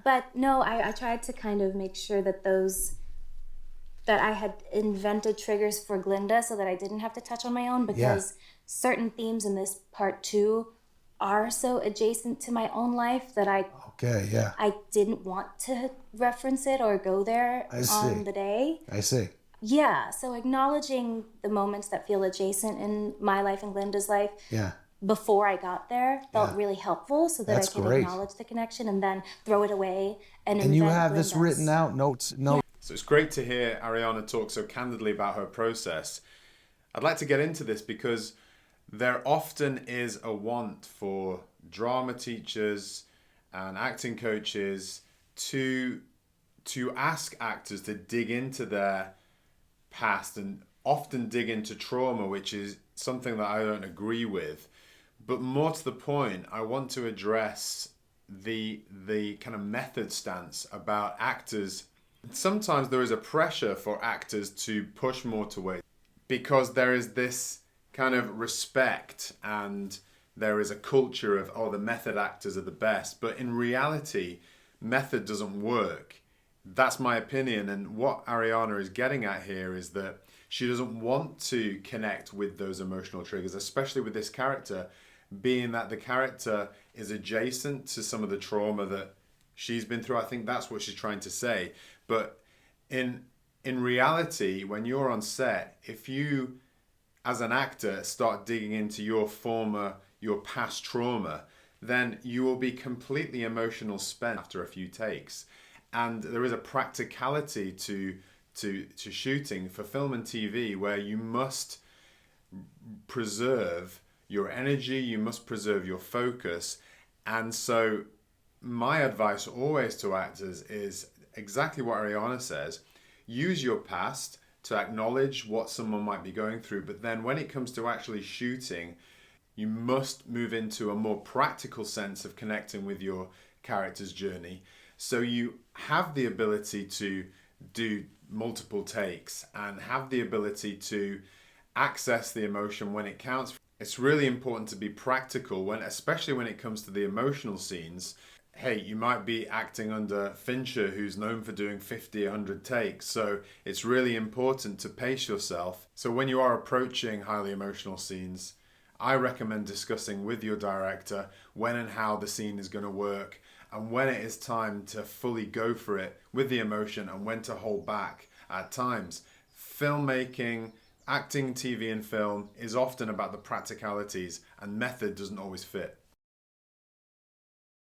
But no, I tried to kind of make sure that that I had invented triggers for Glinda so that I didn't have to touch on my own, Yeah. because certain themes in this part two are so adjacent to my own life that Okay. Yeah. I didn't want to reference it or go there I on see. the day. I see. Yeah, so acknowledging the moments that feel adjacent in my life and Glinda's life Yeah. before I got there felt Yeah. really helpful so that I That's could great. acknowledge the connection and then throw it away and And you invent have this written Glinda's. out, notes, Yeah. notes. So it's great to hear Ariana talk so candidly about her process. I'd like to get into this because there often is a want for drama teachers and acting coaches to ask actors to dig into their past and often dig into trauma, which is something that I don't agree with. But more to the point, I want to address the kind of method stance about actors. Sometimes there is a pressure for actors to push more to weight because there is this kind of respect and there is a culture of, oh, the method actors are the best. But in reality, method doesn't work. That's my opinion. And what Ariana is getting at here is that she doesn't want to connect with those emotional triggers, especially with this character, being that the character is adjacent to some of the trauma that she's been through. I think that's what she's trying to say. But in reality, when you're on set, if you as an actor start digging into your past trauma, then you will be completely emotional spent after a few takes. And there is a practicality to shooting for film and TV where you must preserve your energy, you must preserve your focus. And so my advice always to actors is exactly what Ariana says. Use your past to acknowledge what someone might be going through, but then when it comes to actually shooting, you must move into a more practical sense of connecting with your character's journey. So you have the ability to do multiple takes and have the ability to access the emotion when it counts. It's really important to be practical especially when it comes to the emotional scenes. Hey, you might be acting under Fincher, who's known for doing 50, 100 takes. So it's really important to pace yourself. So when you are approaching highly emotional scenes, I recommend discussing with your director when and how the scene is going to work and when it is time to fully go for it with the emotion and when to hold back at times. Filmmaking, acting, TV and film is often about the practicalities, and method doesn't always fit.